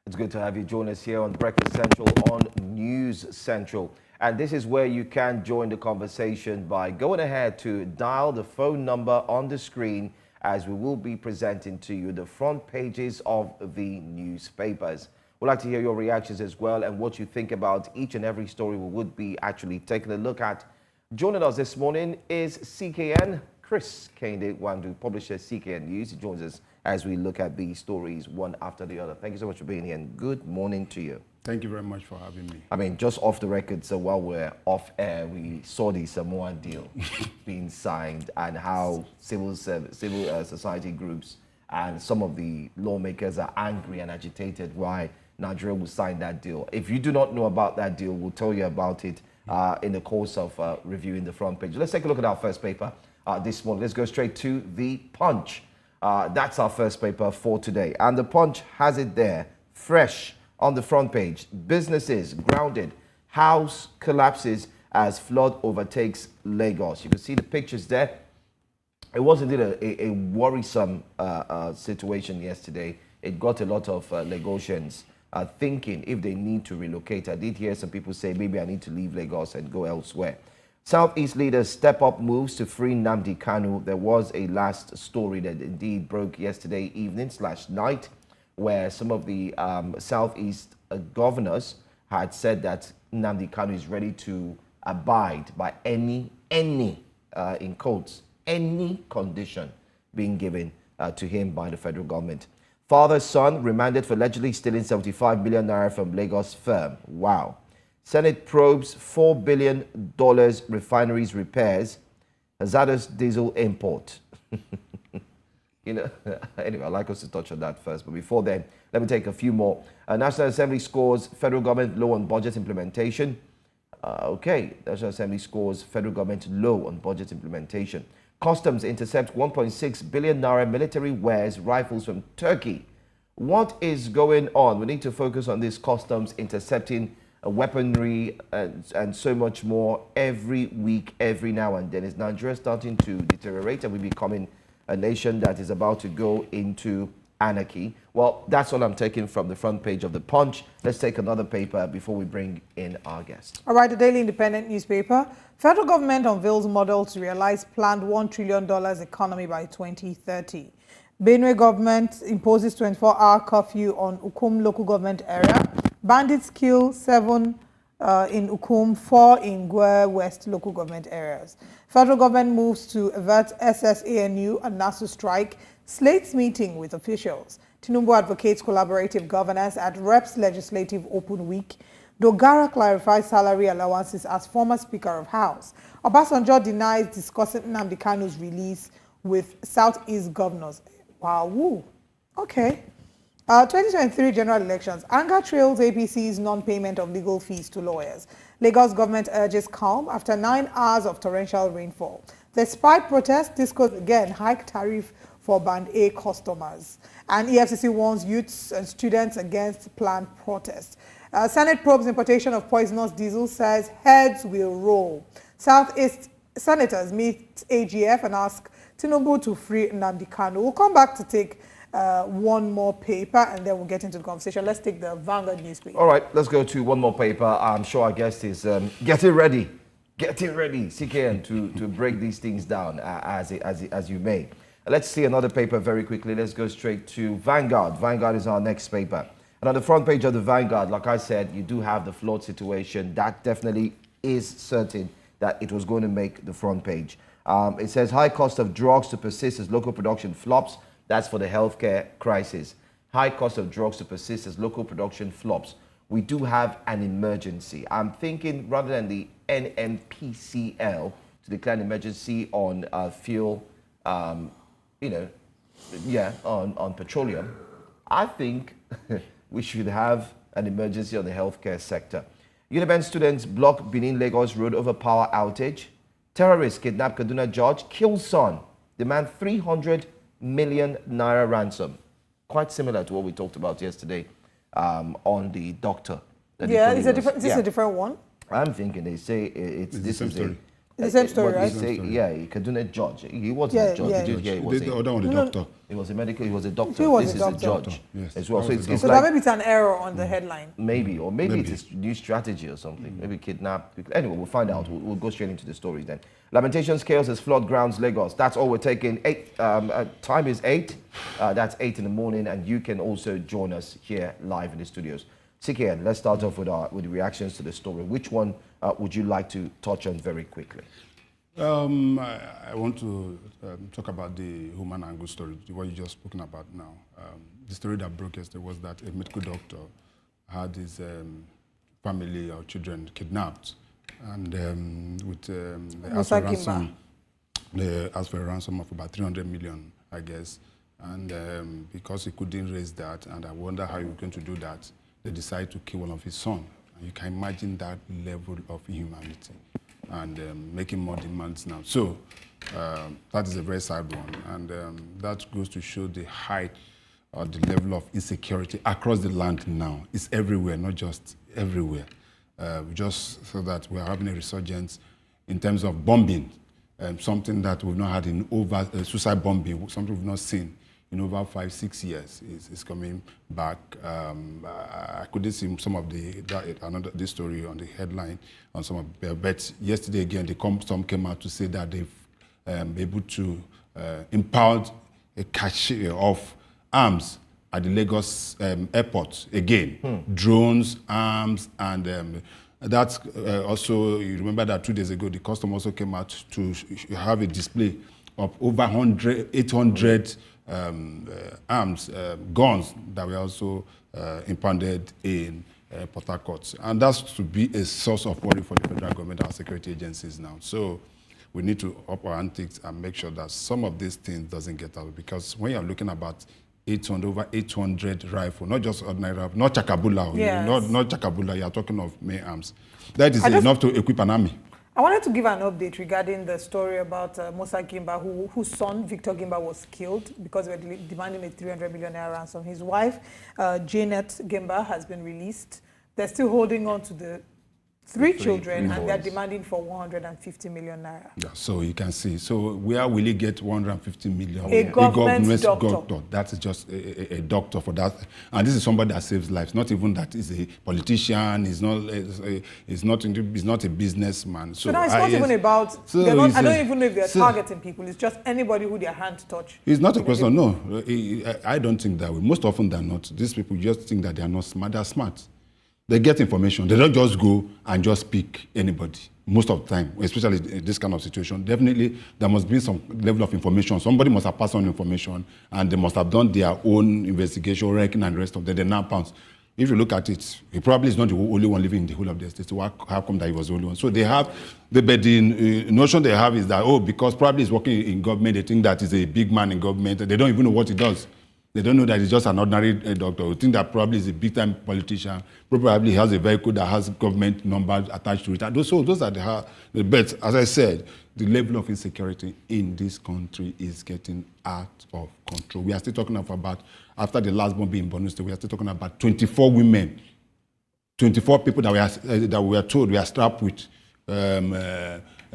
It's good to have you join us here on Breakfast Central on News Central. And this is where you can join the conversation by going ahead to dial the phone number on the screen as we will be presenting to you the front pages of the newspapers. We'd like to hear your reactions as well and what you think about each and every story we would be actually taking a look at. Joining us this morning is CKN, Kehinde Nwandu, publisher CKN News. He joins us as we look at these stories one after the other. Thank you so much for being here and good morning to you. Thank you very much for having me. I mean, just off the record, so while we're off air, we saw the Samoa deal being signed and how civil society groups and some of the lawmakers are angry and agitated why Nigeria will sign that deal. If you do not know about that deal, we'll tell you about it in the course of reviewing the front page. Let's take a look at our first paper this morning. Let's go straight to the Punch. That's our first paper for today. And the Punch has it there, fresh on the front page. Businesses grounded. House collapses as flood overtakes Lagos. You can see the pictures there. It was indeed a worrisome situation yesterday. It got a lot of Lagosians thinking if they need to relocate. I did hear some people say, maybe I need to leave Lagos and go elsewhere. Southeast leaders step up moves to free Nnamdi Kanu. There was a last story that indeed broke yesterday evening/night, where some of the Southeast governors had said that Nnamdi Kanu is ready to abide by any in quotes, any condition being given to him by the federal government. Father, son remanded for allegedly stealing 75 million naira from Lagos firm. Wow. Senate probes $4 billion refineries repairs, hazardous diesel import. You know, anyway, I'd like us to touch on that first. But before then, let me take a few more. National Assembly scores federal government low on budget implementation. National Assembly scores federal government low on budget implementation. Customs intercept 1.6 billion naira military wares rifles from Turkey. What is going on? We need to focus on this customs intercepting weaponry and so much more every week, every now and then. Is Nigeria starting to deteriorate and we becoming a nation that is about to go into anarchy? Well, that's all I'm taking from the front page of the Punch. Let's take another paper before we bring in our guest. All right, the Daily Independent newspaper. Federal government unveils model to realize planned $1 trillion economy by 2030. Benue government imposes 24-hour curfew on Ukum local government area. Bandits kill 7 in Ukum, 4 in Gwe West local government areas. Federal government moves to avert SSANU and NASU strike. Slates meeting with officials. Tinubu advocates collaborative governance at Reps Legislative Open Week. Dogara clarifies salary allowances as former Speaker of House. Obasanjo denies discussing Nnamdi Kanu's release with Southeast governors. Wow, woo. Okay. 2023 general elections. Anger trails APC's non-payment of legal fees to lawyers. Lagos government urges calm after 9 hours of torrential rainfall. Despite protests, Discos again hike tariff for Band A customers. And EFCC warns youths and students against planned protests. Senate probes importation of poisonous diesel, says heads will roll. Southeast senators meet AGF and ask Tinubu to free Nnamdi Kanu. We'll come back to take one more paper and then we'll get into the conversation. Let's take the Vanguard newspaper. All right, let's go to one more paper. I'm sure our guest is getting ready, CKN, to break these things down as you may. Let's see another paper very quickly. Let's go straight to Vanguard. Vanguard is our next paper. And on the front page of the Vanguard, like I said, you do have the flood situation. That definitely is certain that it was going to make the front page. It says high cost of drugs to persist as local production flops. That's for the healthcare crisis. High cost of drugs to persist as local production flops. We do have an emergency. I'm thinking rather than the NNPCL to declare an emergency on fuel, on petroleum, I think we should have an emergency on the healthcare sector. Uniben students block Benin Lagos road over power outage. Terrorists kidnap Kaduna judge, kill son, demand 300 million naira ransom. Quite similar to what we talked about yesterday on the doctor. Yeah, is it different? Is this a different one? I'm thinking they say this is a The same story, But right? they say, yeah, he Kaduna judge. He wasn't Yeah, a judge. yeah. He did, yeah, he was The a, other one, the doctor. he was a medical. He was a doctor. He was this a is doctor. a judge Yes, as well. that So was it's So like that maybe it's an error on the headline. maybe, or maybe Maybe. it's a new strategy or something. Maybe kidnap. Anyway, we'll find out. We'll go straight into the stories then. Lamentations chaos as flood grounds Lagos. That's all we're taking. Time is 8. That's 8 in the morning, and you can also join us here live in the studios. CKN, let's start off with the reactions to the story. Which one would you like to touch on very quickly? I want to talk about the human angle story, what you just spoken about now. The story that broke yesterday was that a medical doctor had his family or children kidnapped, and they asked for a ransom of about 300 million, I guess. And because he couldn't raise that, and I wonder how he was going to do that, they decided to kill one of his sons. And you can imagine that level of inhumanity and making more demands now. So that is a very sad one. And that goes to show the height or the level of insecurity across the land now. It's everywhere, not just everywhere. Just so that we're having a resurgence in terms of bombing, something that we've not had in over, suicide bombing, something we've not seen in over 5-6 years is coming back. I couldn't see some of this story on the headline on some of, but yesterday again, some came out to say that they've been able to impound a cache of arms at the Lagos airport again. Drones, arms, and that's also, you remember that 2 days ago, the custom also came out to have a display of over 800 arms, guns that were also impounded in Port Harcourt. And that's to be a source of worry for the federal government and security agencies now. So we need to up our antics and make sure that some of these things doesn't get out, because when you're looking about over 800 rifle, not just ordinary rifle, not chakabula, Yes. not chakabula, you're talking of main arms. That is enough to equip an army. I wanted to give an update regarding the story about Musa Gimba, whose son, Victor Gimba, was killed because they were demanding a 300 million naira ransom. His wife, Janet Gimba, has been released. They're still holding on to the three children, and they're demanding for 150 million naira. Yeah, so you can see. So where will he get 150 million? A government doctor. That is just a doctor for that. And this is somebody that saves lives. Not even that he's a politician. He's not a businessman. So now it's not even about. So I don't even know if they're targeting people. It's just anybody who their hand touch. It's not a question. No, I don't think that way. Most often than not, these people just think that they are not smart. They're smart. They get information. They don't just go and just pick anybody. Most of the time, especially in this kind of situation, definitely there must be some level of information. Somebody must have passed on information, and they must have done their own investigation, ranking, and the rest of them. They now pounce. If you look at it, he probably is not the only one living in the whole of the state. So how come that he was the only one? So they have, the notion they have is that, because probably he's working in government, they think that he's a big man in government. They don't even know what he does. They don't know that he's just an ordinary doctor. They think that probably he's a big-time politician. Probably has a vehicle that has government numbers attached to it. Those are the bets. As I said, the level of insecurity in this country is getting out of control. We are still talking about, after the last bombing in Borno State, we are still talking about 24 women, 24 people that we are told we are strapped with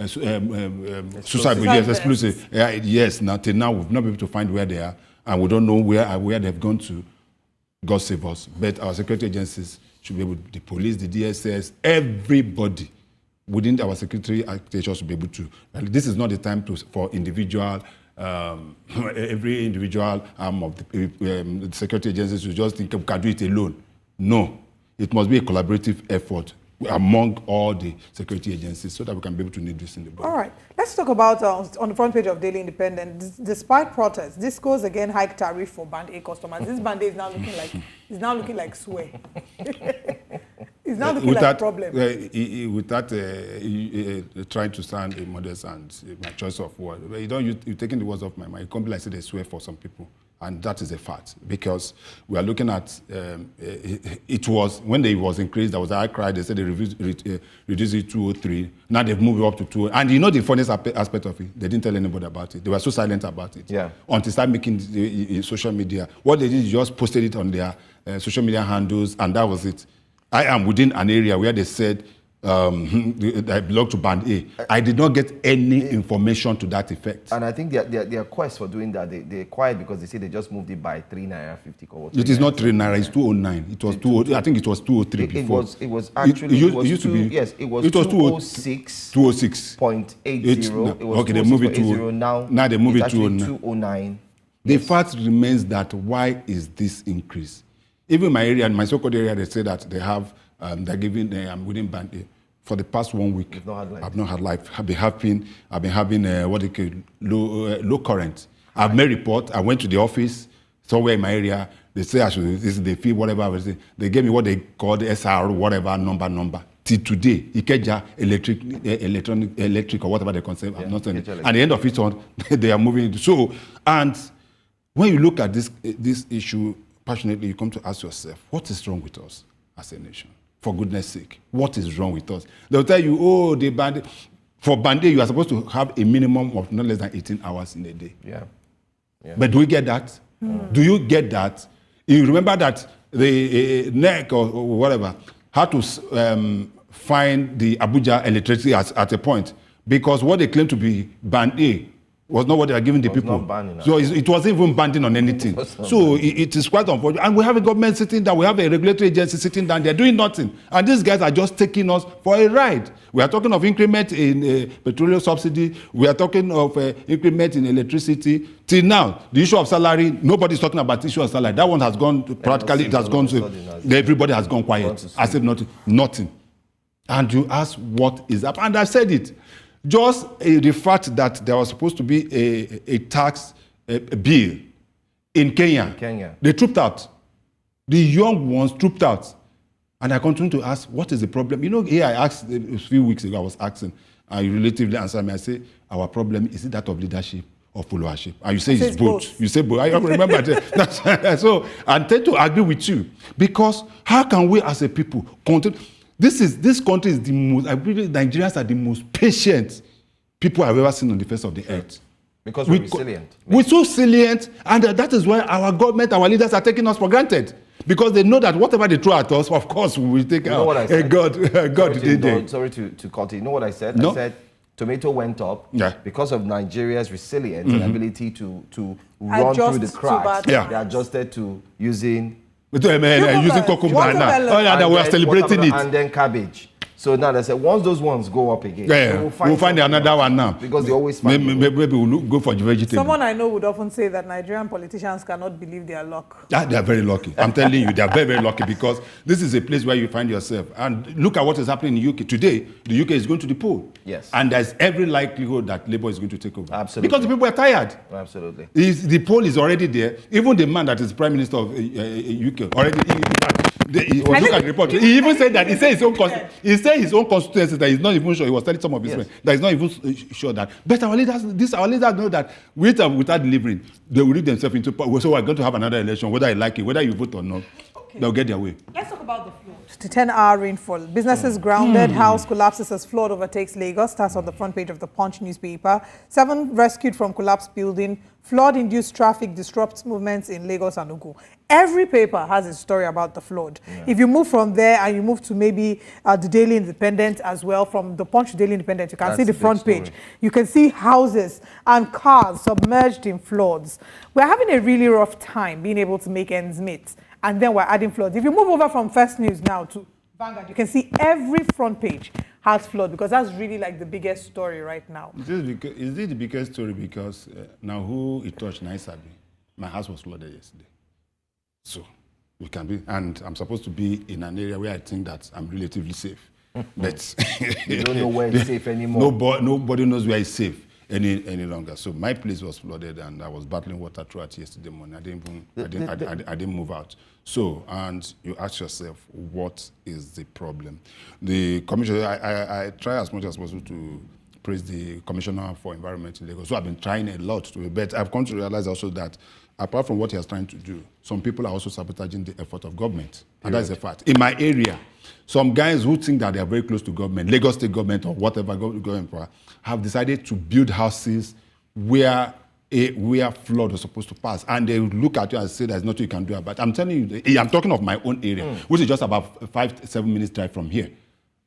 suicide, yes, explosive. Yes, till now we've not been able to find where they are. And we don't know where they've gone to. God save us. But our security agencies should be able to, the police, the DSS, everybody within our security architecture should be able to. This is not the time for individual, every individual arm of the security agencies to just think we can do it alone. No, it must be a collaborative effort among all the security agencies so that we can be able to need this in the body. All right. Let's talk about, on the front page of Daily Independent, despite protests, this goes again hike tariff for Band A customers. This Band A is now looking like swear. It's now looking like a problem. With that, trying to sound a modest and my choice of word, you're taking the words off my mind. It can't be like say they swear for some people. And that is a fact, because we are looking at, it was, when it was increased, there was a high cry, they said they reduced it to 203, now they've moved it up to 200. And you know the funniest aspect of it, they didn't tell anybody about it. They were so silent about it. Yeah. Until they started making the social media. What they did is just posted it on their social media handles, and that was it. I am within an area where they said that belong to Band A. I did not get any information to that effect. And I think their quest for doing that, they're quiet because they say they just moved it by 3 naira 50 kobo. It is not 3 naira, it's 209. It was 2. I think it was 203 before. It was actually it used to be. Yes, it was 206. 206.80. It was okay, they moved it to now they move it to 209. The fact remains that why is this increase? Even in my area, in my so-called area, they say that they have they're giving within Band A. For the past 1 week, I've not had life. I've been having what they call low current. I've made report. I went to the office somewhere in my area. They say I should. This is the fee, whatever. They gave me what they call the SR, whatever number. Till today, Ikeja electric or whatever they consider. I'm not saying. At the end of it on, they are moving. So, and when you look at this issue passionately, you come to ask yourself, what is wrong with us as a nation? For goodness sake, what is wrong with us? They'll tell you, oh, for Band A, you are supposed to have a minimum of not less than 18 hours in a day. Yeah. But do we get that? Do you get that? You remember that the NEC or whatever had to find the Abuja electricity at a point because what they claim to be Band A was not what they are giving the people. So it wasn't even banding on anything. So it is quite unfortunate. And we have a government sitting down, we have a regulatory agency sitting down, they're doing nothing. And these guys are just taking us for a ride. We are talking of increment in petroleum subsidy, we are talking of increment in electricity. Till now, the issue of salary, nobody's talking about the issue of salary. That one has gone, practically it has gone, everybody has gone quiet. I said nothing. And you ask what is up, and I said it. Just the fact that there was supposed to be a tax bill in Kenya. They trooped out. The young ones trooped out. And I continue to ask, what is the problem? You know, here I asked a few weeks ago, I was asking, and you relatively answered me. I say, our problem, is it that of leadership or followership? And you say it's both. You say both. I remember that. So I tend to agree with you. Because how can we as a people continue? This country is the most, I believe Nigerians are the most patient people I've ever seen on the face of the earth. Because we're resilient. We're so resilient, and that is why our government, our leaders are taking us for granted. Because they know that whatever they throw at us, of course, we will take out. God did it. Sorry to cut it. You know what I said? No? I said tomato went up because of Nigeria's resilience and ability to run through the cracks. They adjusted to using using cucumber. We are celebrating it. And then cabbage. So now they said, once those ones go up again, we'll find another one now. Because they always find maybe we'll go for the vegetable. Someone I know would often say that Nigerian politicians cannot believe their luck. They are very lucky. I'm telling you, they are very, very lucky because this is a place where you find yourself. And look at what is happening in the UK. Today, the UK is going to the poll. Yes. And there's every likelihood that Labour is going to take over. Absolutely. Because the people are tired. Absolutely. The poll is already there. Even the man that is Prime Minister of UK already... He was looking at the report. He even said that he said his own constituency that he's not even sure. He was telling some of his friends that he's not even sure that. But our leaders know that without delivering, they will lead themselves into power. So we're going to have another election, whether I like it, whether you vote or not. They'll get their way. Let's talk about the flood. The 10-hour rainfall. Businesses grounded. House collapses as flood overtakes Lagos. Starts on the front page of the Punch newspaper. 7 rescued from collapsed building. Flood-induced traffic disrupts movements in Lagos and Ogun. Every paper has a story about the flood. If you move from there and you move to maybe the Daily Independent as well, from the Punch to Daily Independent, you can see the front page. You can see houses and cars submerged in floods. We're having a really rough time being able to make ends meet. And then we're adding floods. If you move over from First News now to Vanguard, you can see every front page has flood because that's really like the biggest story right now. Is it the biggest story because now who it touched Naisabi? My house was flooded yesterday. So we can be, and I'm supposed to be in an area where I think that I'm relatively safe. But you don't know where it's safe anymore. Nobody knows where it's safe any longer. So my place was flooded, and I was battling water throughout yesterday morning. I didn't move out. So, and you ask yourself, what is the problem? The commissioner, I try as much as possible to praise the Commissioner for Environment in Lagos. So I've been trying a lot to, but I've come to realize also that apart from what he is trying to do, some people are also sabotaging the effort of government. And that's a fact. In my area, some guys who think that they are very close to government, Lagos State government or whatever government power, have decided to build houses where flood was supposed to pass. And they look at you and say there's nothing you can do about it. I'm telling you, I'm talking of my own area, which is just about 5-7 minutes drive from here.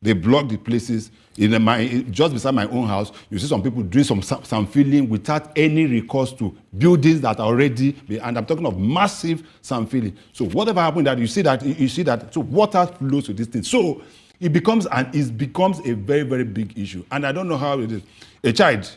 They block the places. Just beside my own house, you see some people doing some filling without any recourse to buildings that are already, and I'm talking of massive sand filling. So whatever happened, that you see that, so water flows to this thing. So it becomes a very, very big issue. And I don't know how it is. A child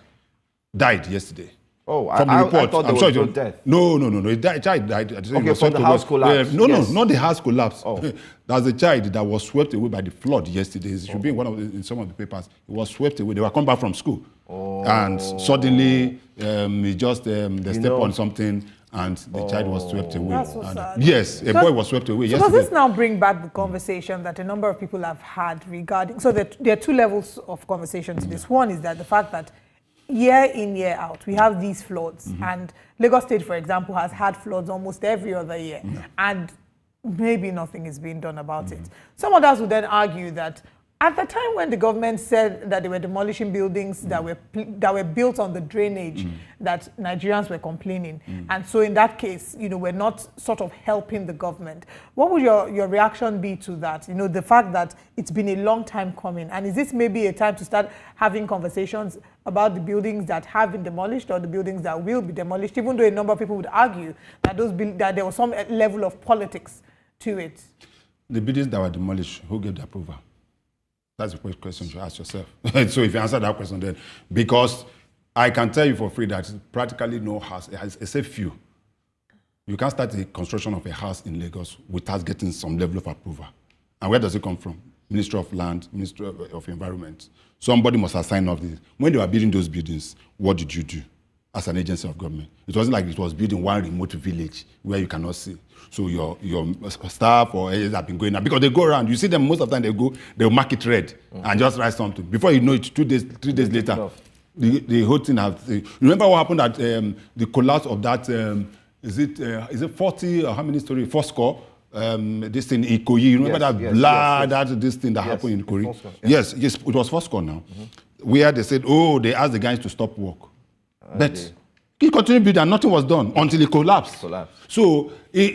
died yesterday. Oh, from the report. I thought there was no death. No. A child died. Okay, from the house collapse. No, yes. not the house collapse. Oh. There's a child that was swept away by the flood yesterday. It should be in some of the papers. It was swept away. They were coming back from school. Oh. And suddenly, they stepped on something, and the child was swept away. That's so sad. Yes, a boy was swept away yesterday. Does this now bring back the conversation that a number of people have had regarding... So there are two levels of conversation to this. One is that the fact that year in, year out, we have these floods. And Lagos State, for example, has had floods almost every other year. And maybe nothing is being done about it. Some others would then argue that at the time when the government said that they were demolishing buildings that were built on the drainage, that Nigerians were complaining. And so in that case, we're not sort of helping the government. What would your reaction be to that? The fact that it's been a long time coming. And is this maybe a time to start having conversations about the buildings that have been demolished or the buildings that will be demolished, even though a number of people would argue that that there was some level of politics to it? The buildings that were demolished, who gave the approval? That's a question to ask yourself. So if you answer that question, then, because I can tell you for free that practically no house, except few. You can't start the construction of a house in Lagos without getting some level of approval. And where does it come from? Ministry of Land, Ministry of Environment. Somebody must have signed off this. When they were building those buildings, what did you do as an agency of government? It wasn't like it was building one remote village where you cannot see. So your staff or agents have been going out, because they go around. You see them most of the time, they'll mark it red and just write something. Before you know it, 3 days later, the whole thing has... Remember what happened at the collapse of that, is it 40 or how many stories? 4 score? This thing in Ikoyi. You remember this thing that happened in Ikoyi? Yes, it was 4 score now. Where they said, they asked the guys to stop work. But he continued building and nothing was done until it collapsed. So the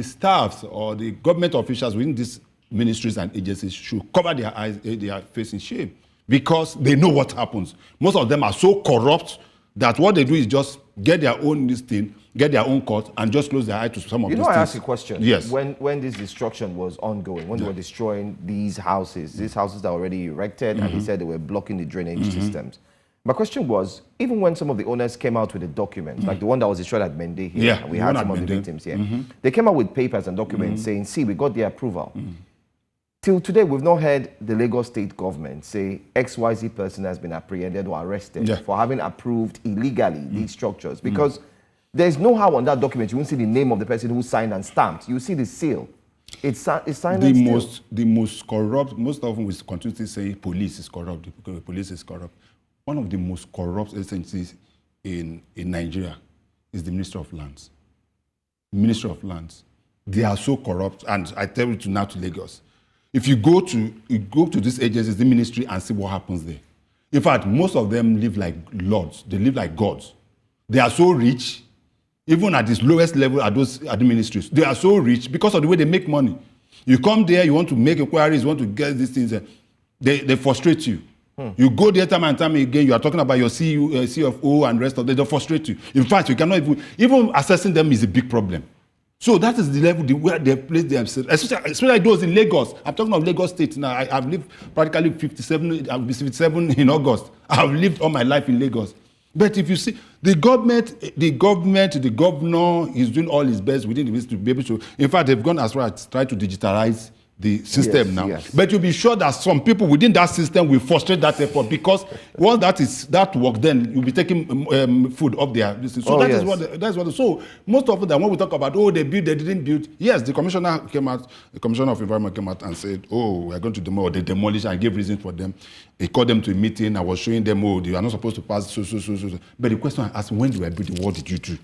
staffs or the government officials within these ministries and agencies should cover their eyes, their face in shame, because they know what happens. Most of them are so corrupt that what they do is just get their own listing, get their own court, and just close their eye to some of these things. I asked a question. Yes. When this destruction was ongoing, when they were destroying these houses that were already erected, and he said they were blocking the drainage systems. My question was, even when some of the owners came out with the documents, like the one that was destroyed at Mende here, and we had some of the victims here, they came out with papers and documents saying, see, we got the approval. Till today, we've not heard the Lagos State government say XYZ person has been apprehended or arrested for having approved illegally these structures, because there's no how on that document you won't see the name of the person who signed and stamped. You see the seal. It's signed and sealed. The most corrupt, most often we continue to say police is corrupt, because the police is corrupt. One of the most corrupt agencies in Nigeria is the Ministry of Lands. Ministry of Lands. They are so corrupt, and I tell you to Lagos. If you go to these agencies, the ministry, and see what happens there. In fact, most of them live like lords. They live like gods. They are so rich, even at this lowest level at the ministries. They are so rich because of the way they make money. You come there, you want to make inquiries, you want to get these things, they frustrate you. You go there time and time again, you are talking about your CFO and rest of them, they frustrate you. In fact, you cannot even assessing them is a big problem. So that is the level where they place themselves, especially those in Lagos. I'm talking of Lagos State now. I've lived practically 57, I'll be 57 in August. I've lived all my life in Lagos. But if you see, the governor is doing all his best within the ministry to be able to, in fact, they've gone as far as try to digitalize the system now. But you'll be sure that some people within that system will frustrate that effort, because once that work, then you'll be taking food off their business. So that's what. So most of them, when we talk about, they didn't build. Yes, the commissioner of environment came out and said, we're going to demolish. They demolished and gave reasons for them. He called them to a meeting. I was showing them, they are not supposed to pass. So. But the question I asked, when they were building, what did you do?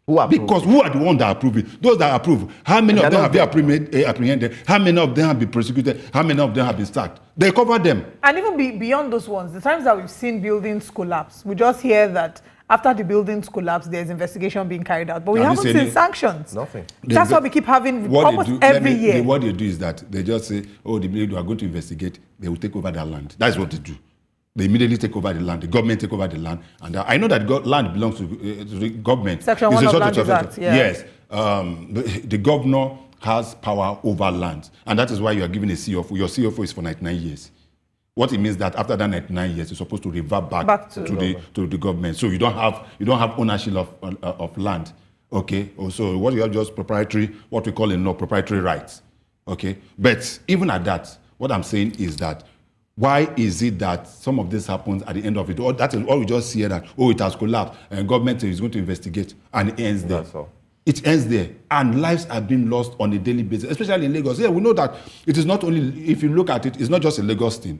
Who approved Because it? who are the ones that approve it? Those that approve. How many of them have been apprehended? How many of them have been prosecuted? How many of them have been sacked? They cover them. And even beyond those ones, the times that we've seen buildings collapse, we just hear that after the buildings collapse, there's investigation being carried out. But we haven't seen sanctions. Nothing. That's why we keep having almost every year. What they do is that they just say, oh, the building are going to investigate. They will take over that land. That's what they do. They immediately take over the land. The government take over the land. And I know that land belongs to the government. Section 1 of Land Use Act, yeah. Yes. The governor has power over land. And that is why you are given a CFO. Your CFO is for 99 years. What it means that after that 99 years, you're supposed to revert back to the government. So you don't have ownership of land. Okay. Also, what you have just proprietary, what we call proprietary rights. Okay. But even at that, what I'm saying is that why is it that some of this happens at the end of it? Or that is all we just see that, it has collapsed and government is going to investigate and it ends there. That's all. It ends there. And lives are being lost on a daily basis, especially in Lagos. Yeah, we know that it is not only, if you look at it, it's not just a Lagos thing.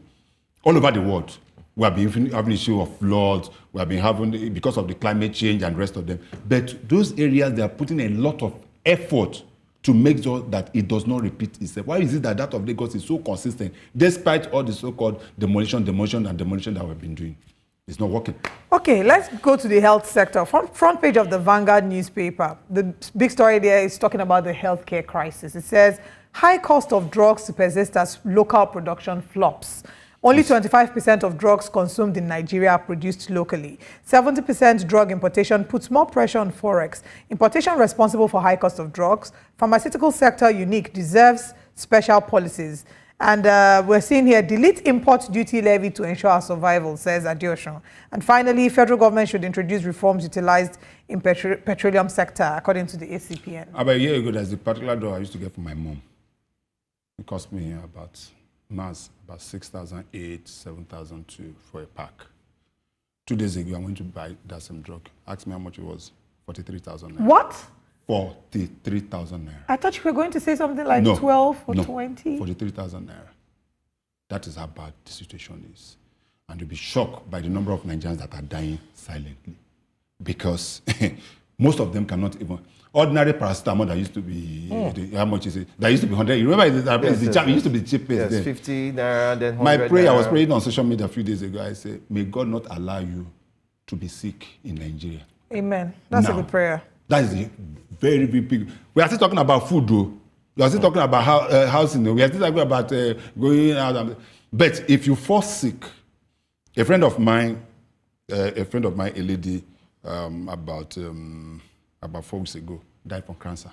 All over the world, we have been having issue of floods, we have been having, because of the climate change and the rest of them. But those areas, they are putting a lot of effort to make sure that it does not repeat itself. Why is it that of Lagos is so consistent, despite all the so-called demolition that we've been doing? It's not working. Okay, let's go to the health sector. Front page of the Vanguard newspaper. The big story there is talking about the healthcare crisis. It says, high cost of drugs to persist as local production flops. Only 25% of drugs consumed in Nigeria are produced locally. 70% drug importation puts more pressure on forex. Importation responsible for high cost of drugs. Pharmaceutical sector unique deserves special policies. And we're seeing here, delete import duty levy to ensure our survival, says Adeosun. And finally, federal government should introduce reforms utilized in petroleum sector, according to the ACPN. About a year ago, there's a particular drug I used to get for my mom. It cost me about 6,008, 7,002 for a pack. 2 days ago, I went to buy that same drug. Asked me how much it was. 43,000 naira. What? 43,000 naira. I thought you were going to say something like 12 or 20. 43,000 naira. That is how bad the situation is. And you'll be shocked by the number of Nigerians that are dying silently. Because most of them cannot even... Ordinary paracetamol that used to be, how much is it? That used to be 100. You remember it used to be the cheapest. Yes, 50 naira, then 100. My prayer, naira. I was praying on social media a few days ago. I said, may God not allow you to be sick in Nigeria. Amen. That's a good prayer. That is a very big. We are still talking about food, though. We are still talking about housing. We are still talking about going out. But if you fall sick, a friend of mine, a lady, about 4 weeks ago, died from cancer.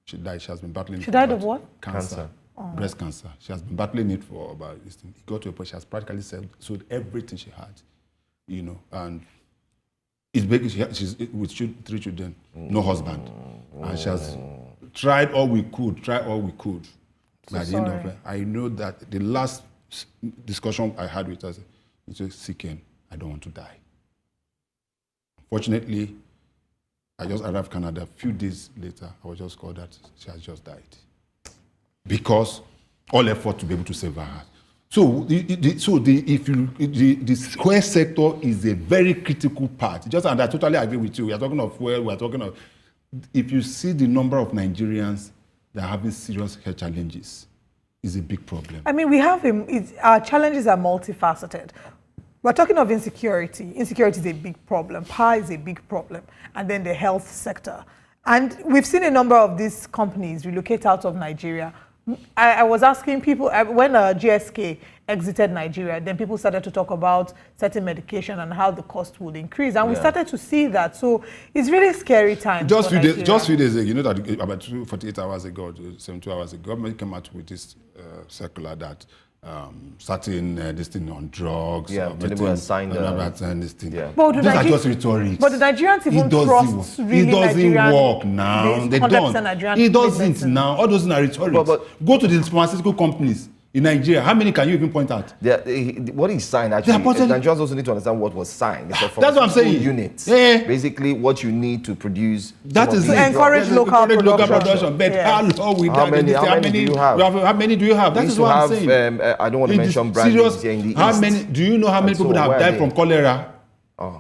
She died. She has been battling. She died of what? Cancer. Breast cancer. She has been battling it for about this thing. It got to a point she has practically sold everything she had, and it's big. She's with 3 children, no husband, and she has tried all we could. By the end of it, I know that the last discussion I had with her, she said, CKN, I don't want to die. Fortunately, I just arrived in Canada. A few days later, I was just called that she has just died. Because all effort to be able to save her. So the square sector is a very critical part. And I totally agree with you. We are talking of fuel, we are talking of... If you see the number of Nigerians that are having serious health challenges, is a big problem. I mean, we have our challenges are multifaceted. We're talking of insecurity. Insecurity is a big problem. Power is a big problem. And then the health sector. And we've seen a number of these companies relocate out of Nigeria. I was asking people, when GSK exited Nigeria, then people started to talk about certain medication and how the cost would increase. And we started to see that. So it's really scary times. Just few days ago, you know that about 48 hours ago, 72 hours ago, government came out with this circular that certain this thing on drugs. Yeah, people signed this thing. Yeah. Those are just rhetoric. But the Nigerians even trust really It doesn't Nigerian work now. They don't. It doesn't now. All those are rhetoric. But go to the pharmaceutical companies in Nigeria. How many can you even point out? What is signed actually? Nigerians also need to understand what was signed. It's that's what I'm saying. Units. Basically, what you need to produce. That is to encourage local production. But how many do you have? How many do you have? That is what I'm saying. I don't want to mention brand names here in the East. Do you know how many people have died from cholera?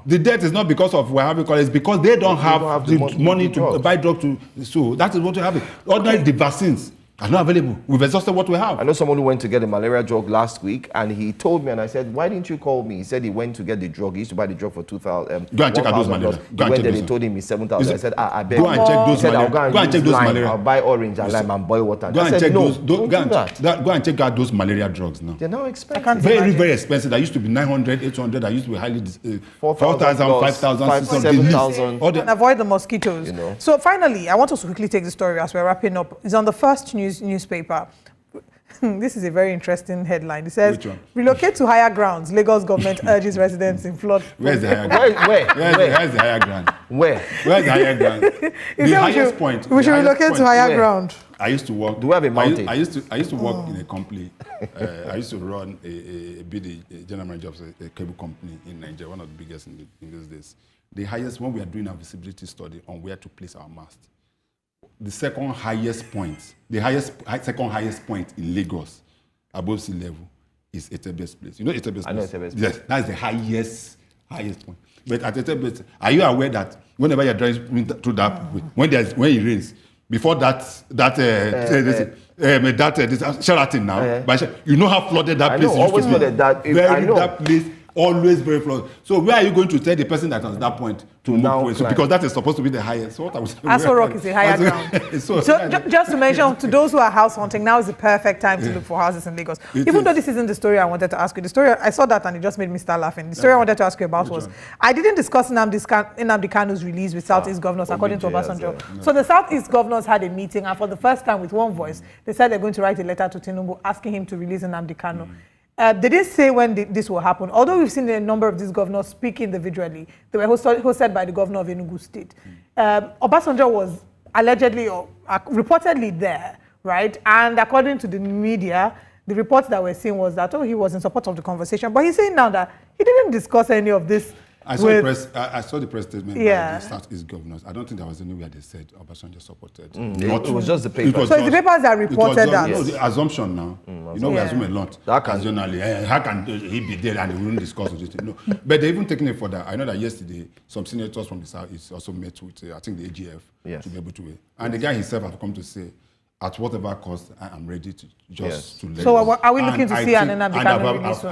The death is not because of we're having it's because they don't have the money to buy drugs so that is what we have. Ordinary the vaccines are not available. We've exhausted what we have. I know someone who went to get a malaria drug last week, and he told me, and I said, why didn't you call me? He said he went to get the drug. He used to buy the drug for 2,000. Go and check out those malaria. He went there, they told him it's 7,000. I said, I beg. Go and check those malaria. Go and check those malaria. I'll buy orange and lime and boil water. Go and check those. Go and check out those malaria drugs now. They're now expensive. Very, very expensive. That used to be 900, 800. That used to be highly 4,000, 5,000, 7,000. And avoid the mosquitoes. You know. So finally, I want us to quickly take the story as we're wrapping up. It's on the first newspaper. This is a very interesting headline. It says, relocate to higher grounds. Lagos government urges residents in flood. Where's the higher ground? Where's the higher ground? Where? Where's the higher ground? The highest point. We should relocate to higher ground. I used to work. Do we have a mountain? I used to work in a company. I used to run a general manager of a cable company in Nigeria, one of the biggest in these days. The highest one, we are doing a visibility study on where to place our mast. The second highest point, second highest point in Lagos, above sea level, is Etebes Place. You know Etebes Place? I know Etebes Place. Yes, that's the highest point. But at Etebes, are you aware that whenever you're driving through that, when it rains, before this Sheraton now, you know how flooded that place is? Always flooded. That place. Always very flooded. So where are you going to tell the person that at that point to now move? So because that is supposed to be the highest. So what I was Aso Rock is a higher ground. So just to mention to those who are house hunting, now is the perfect time to look for houses in Lagos. Even though this isn't the story I wanted to ask you. The story I saw that and it just made me start laughing. The story I wanted to ask you about was I didn't discuss Nnamdi Kanu's release with Southeast governors according to Obasanjo. So the Southeast governors had a meeting and for the first time with one voice, they said they're going to write a letter to Tinubu asking him to release Nnamdi Kanu. They didn't say when this will happen. Although we've seen a number of these governors speak individually, they were hosted by the governor of Enugu State. Obasanjo was allegedly or reportedly there, right? And according to the media, the reports that we're seeing was that, he was in support of the conversation. But he's saying now that he didn't discuss any of this. I saw the press statement by the Southeast governors. I don't think there was anywhere they said Obasanjo supported. It was just the papers. So it's the papers that reported that. No, the assumption now. We assume a lot. Occasionally, how can he be there and they wouldn't discuss it? No. But they even taken it further. I know that yesterday, some senators from the South also met with, I think, the AGF to be able to. And the guy himself has come to say, at whatever cost, I am ready to just to let. So are we looking to see an Nnamdi Kanu release soon?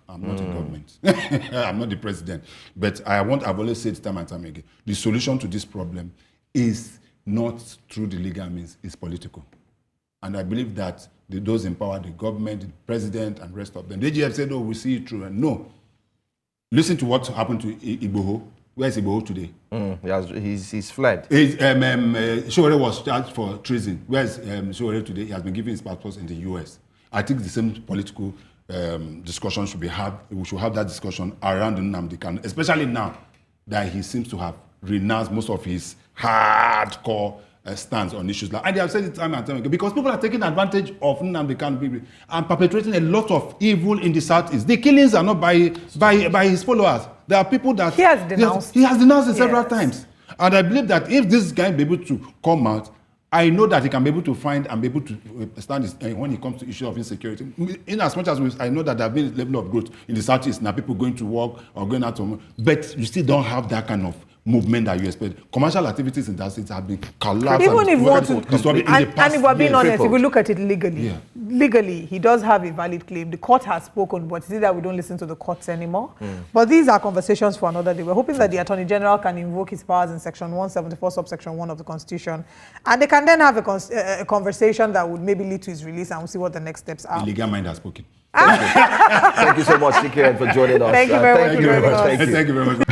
I'm not in government. I'm not the president. But I've always said time and time again, the solution to this problem is not through the legal means, it's political. And I believe that those in power, the government, the president, and the rest of them, the AGF said, we see it through. And no. Listen to what happened to Igboho. Where is Igboho today? He's fled. Sowore was charged for treason. Where is Sowore today? He has been given his passport in the US. I think the same political discussion should be had. We should have that discussion around Nnamdi Kanu, especially now that he seems to have renounced most of his hardcore stance on issues and they have said it time and time again because people are taking advantage of Nnamdi Kanu and perpetrating a lot of evil in the Southeast. The killings are not by his followers. There are people that he has denounced. He has denounced it several times, and I believe that if this guy be able to come out, I know that he can be able to find and be able to stand when it comes to issue of insecurity. In as much as I know that there have been a level of growth in the Southeast, now people going to work or going out to work, but you still don't have that kind of movement that you expect. Commercial activities in that state have been collapsed. Even if we're being honest, if we look at it legally, he does have a valid claim. The court has spoken, but it's that we don't listen to the courts anymore. But these are conversations for another day. We're hoping that the Attorney General can invoke his powers in Section 174, subsection 1 of the Constitution, and they can then have a conversation that would maybe lead to his release, and we'll see what the next steps are. The legal mind has spoken. Thank you so much, CKN, for joining us. Thank you very much. Thank you very much.